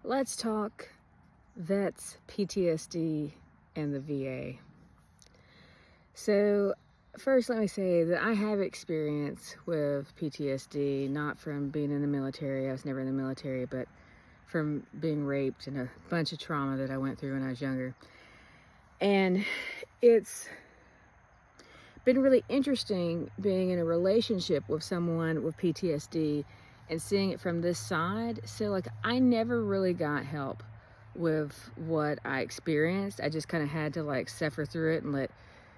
Let's talk vets, PTSD, and the VA. So, first, let me say that I have experience with PTSD, not from being in the military. I was never in the military, but from being raped and a bunch of trauma that I went through when I was younger. And it's been really interesting being in a relationship with someone with PTSD and seeing it from this side. So, I never really got help with what I experienced. I just kind of had to suffer through it and let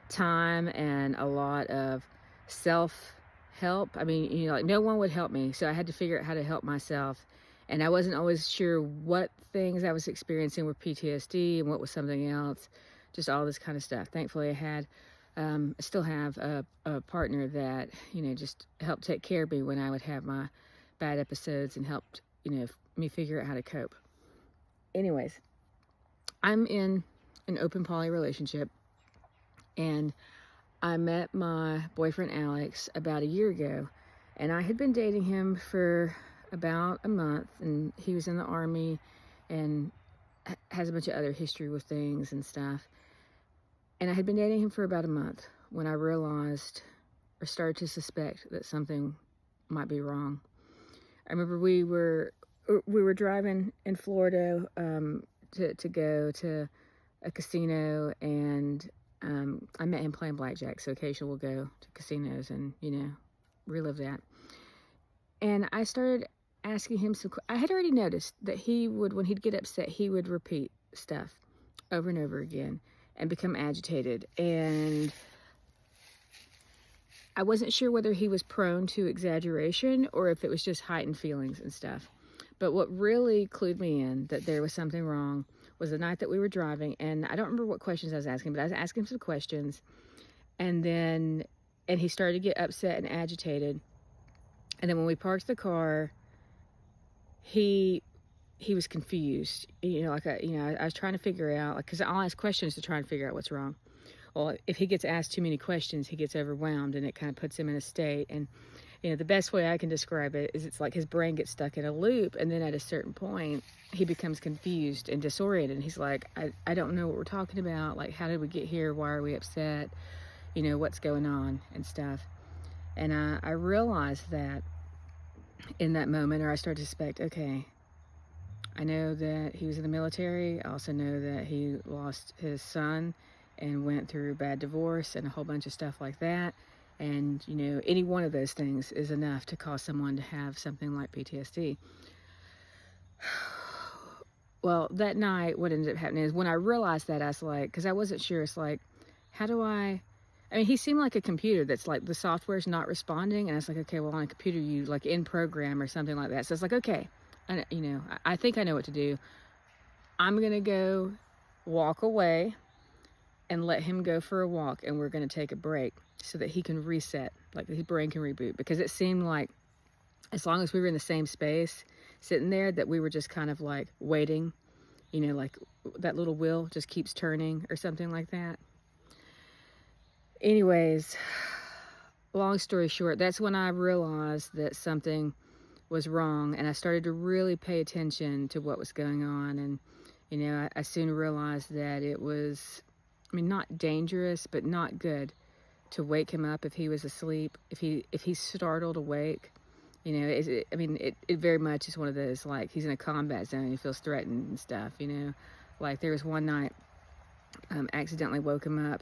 time and a lot of self help. I mean, no one would help me. So I had to figure out how to help myself. And I wasn't always sure what things I was experiencing were PTSD and what was something else, just all this kind of stuff. Thankfully, I still have a partner that, just helped take care of me when I would have my bad episodes and helped, me figure out how to cope. Anyways, I'm in an open poly relationship, and I met my boyfriend Alex about a year ago, and I had been dating him for about a month, and he was in the Army and has a bunch of other history with things and stuff. And I had been dating him for about a month when I realized or started to suspect that something might be wrong. I remember we were driving in Florida to go to a casino, and I met him playing blackjack. So occasionally we'll go to casinos and relive that. And I started asking him I had already noticed that he would, when he'd get upset, he would repeat stuff over and over again and become agitated. And I wasn't sure whether he was prone to exaggeration or if it was just heightened feelings and stuff. But what really clued me in that there was something wrong was the night that we were driving, and I don't remember what questions I was asking, but I was asking him some questions, and he started to get upset and agitated. And then when we parked the car, he was confused. I was trying to figure out, because I'll ask questions to try and figure out what's wrong. Well, if he gets asked too many questions, he gets overwhelmed, and it kind of puts him in a state. And the best way I can describe it is it's like his brain gets stuck in a loop, and then at a certain point, he becomes confused and disoriented. And he's like, I don't know what we're talking about. Like, how did we get here? Why are we upset? What's going on and stuff. And I realized that in that moment, or I started to suspect, okay, I know that he was in the military. I also know that he lost his son and went through a bad divorce and a whole bunch of stuff like that. And, any one of those things is enough to cause someone to have something like PTSD. Well, that night, what ended up happening is when I realized that, I was like, because I wasn't sure, it's like, how do I mean, he seemed like a computer that's like the software's not responding. And I was like, okay, well, on a computer, you in program or something like that. So it's like, okay, I think I know what to do. I'm going to go walk away and let him go for a walk, and we're going to take a break so that he can reset, like his brain can reboot. Because it seemed like as long as we were in the same space sitting there, that we were just kind of like waiting, like that little wheel just keeps turning or something like that. Anyways, long story short, that's when I realized that something was wrong, and I started to really pay attention to what was going on. And I soon realized that it was, not dangerous, but not good to wake him up if he was asleep, if he's startled awake. It very much is one of those, like, he's in a combat zone, he feels threatened and stuff. Like there was one night, accidentally woke him up,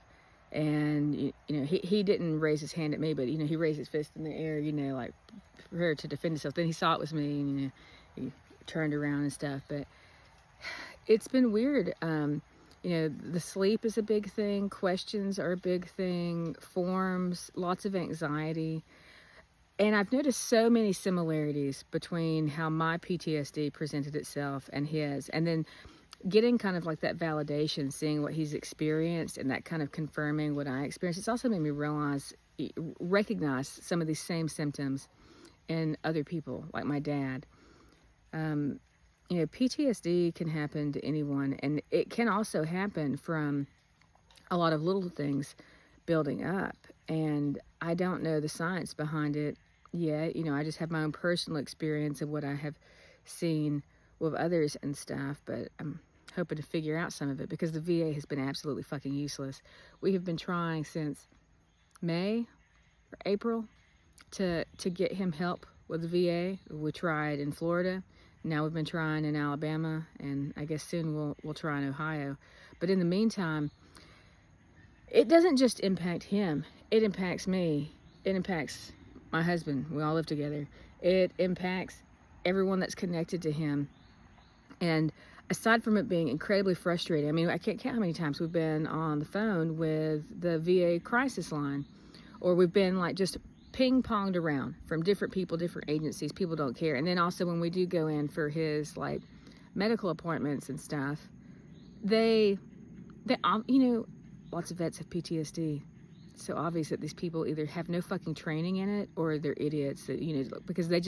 and he didn't raise his hand at me, but he raised his fist in the air, like prepared to defend himself. Then he saw it was me, and he turned around and stuff. But it's been weird. The sleep is a big thing, questions are a big thing, forms, lots of anxiety. And I've noticed so many similarities between how my PTSD presented itself and his, and then getting kind of like that validation, seeing what he's experienced and that kind of confirming what I experienced. It's also made me recognize some of these same symptoms in other people, like my dad. PTSD can happen to anyone, and it can also happen from a lot of little things building up. And I don't know the science behind it yet. I just have my own personal experience of what I have seen with others and stuff, but I'm hoping to figure out some of it because the VA has been absolutely fucking useless. We have been trying since May or April to get him help with the VA. We tried in Florida. Now we've been trying in Alabama, and I guess soon we'll try in Ohio. But in the meantime, it doesn't just impact him. It impacts me. It impacts my husband. We all live together. It impacts everyone that's connected to him. And aside from it being incredibly frustrating, I mean, I can't count how many times we've been on the phone with the VA crisis line, or we've been like just ping-ponged around from different people, different agencies. People don't care. And then also when we do go in for his like medical appointments and stuff, they you know, lots of vets have PTSD. It's so obvious that these people either have no fucking training in it or they're idiots that, you know, because they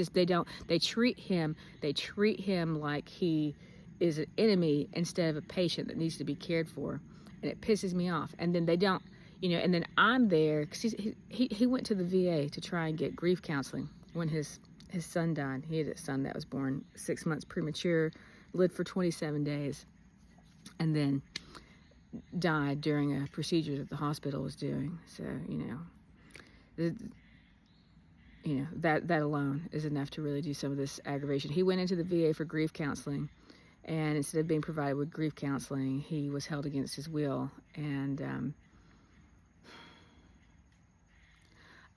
treat him like he is an enemy instead of a patient that needs to be cared for. And it pisses me off. And then they don't, you know, and then I'm there because he went to the VA to try and get grief counseling when his son died. He had a son that was born 6 months premature, lived for 27 days, and then died during a procedure that the hospital was doing. So, you know, that alone is enough to really do some of this aggravation. He went into the VA for grief counseling, and instead of being provided with grief counseling, he was held against his will. And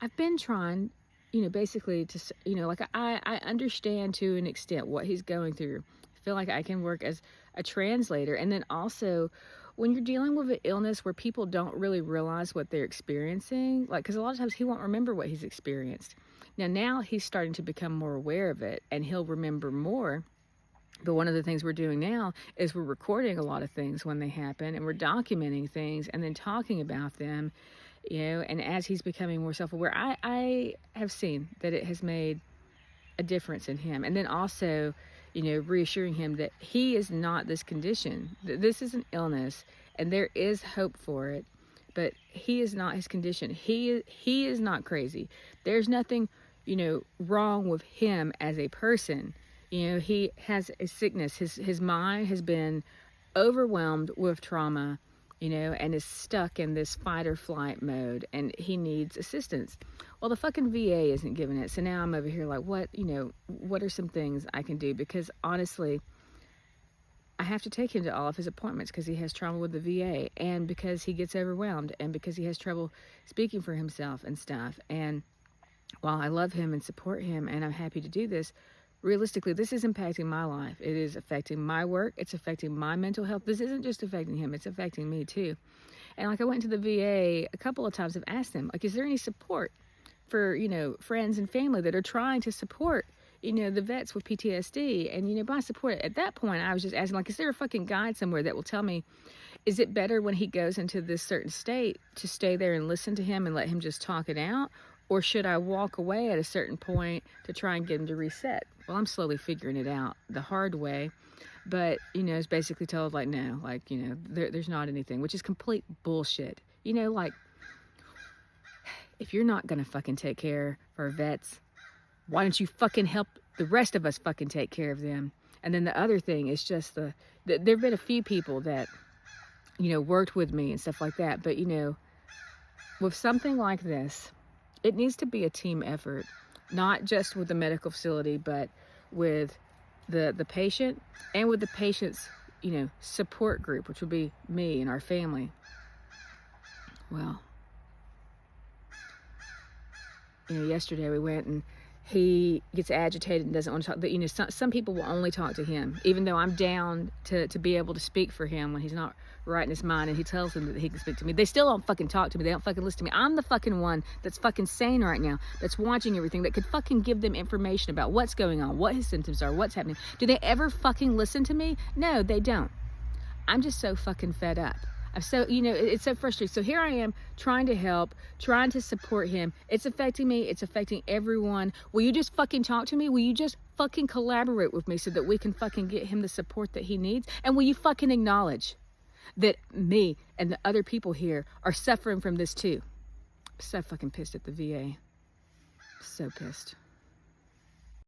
I've been trying, you know, basically to, you know, like I understand to an extent what he's going through. I feel like I can work as a translator. And then also when you're dealing with an illness where people don't really realize what they're experiencing, like, because a lot of times he won't remember what he's experienced. Now he's starting to become more aware of it, and he'll remember more. But one of the things we're doing now is we're recording a lot of things when they happen, and we're documenting things and then talking about them, you know. And as he's becoming more self-aware, I have seen that it has made a difference in him. And then also, you know, reassuring him that he is not this condition. This is an illness, and there is hope for it, but he is not his condition. He is not crazy. There's nothing, you know, wrong with him as a person. You know, he has a sickness. His mind has been overwhelmed with trauma, you know, and is stuck in this fight or flight mode, and he needs assistance. Well, the fucking VA isn't giving it. So now I'm over here like, what, you know, what are some things I can do? Because honestly, I have to take him to all of his appointments because he has trauma with the VA, and because he gets overwhelmed, and because he has trouble speaking for himself and stuff. And while I love him and support him, and I'm happy to do this, realistically, this is impacting my life. It is affecting my work. It's affecting my mental health. This isn't just affecting him. It's affecting me too. And like I went to the VA a couple of times. I've asked them, like, is there any support for, you know, friends and family that are trying to support, you know, the vets with PTSD? And, you know, by support, at that point, I was just asking, like, is there a fucking guide somewhere that will tell me, is it better when he goes into this certain state to stay there and listen to him and let him just talk it out? Or should I walk away at a certain point to try and get him to reset? Well, I'm slowly figuring it out the hard way. But, you know, it's basically told, like, no, like, you know, there's not anything, which is complete bullshit. You know, like, if you're not going to fucking take care of our vets, why don't you fucking help the rest of us fucking take care of them? And then the other thing is just there have been a few people that, you know, worked with me and stuff like that. But, you know, with something like this, it needs to be a team effort, not just with the medical facility, but with the patient and with the patient's, you know, support group, which would be me and our family. Well, you know, yesterday we went and he gets agitated and doesn't want to talk. But, you know, some people will only talk to him, even though I'm down to be able to speak for him when he's not right in his mind, and he tells them that he can speak to me. They still don't fucking talk to me. They don't fucking listen to me. I'm the fucking one that's fucking sane right now, that's watching everything, that could fucking give them information about what's going on, what his symptoms are, what's happening. Do they ever fucking listen to me? No, they don't. I'm just so fucking fed up. I'm so, you know, it's so frustrating. So here I am trying to help, trying to support him. It's affecting me. It's affecting everyone. Will you just fucking talk to me? Will you just fucking collaborate with me so that we can fucking get him the support that he needs? And will you fucking acknowledge that me and the other people here are suffering from this too? I'm so fucking pissed at the VA. So pissed.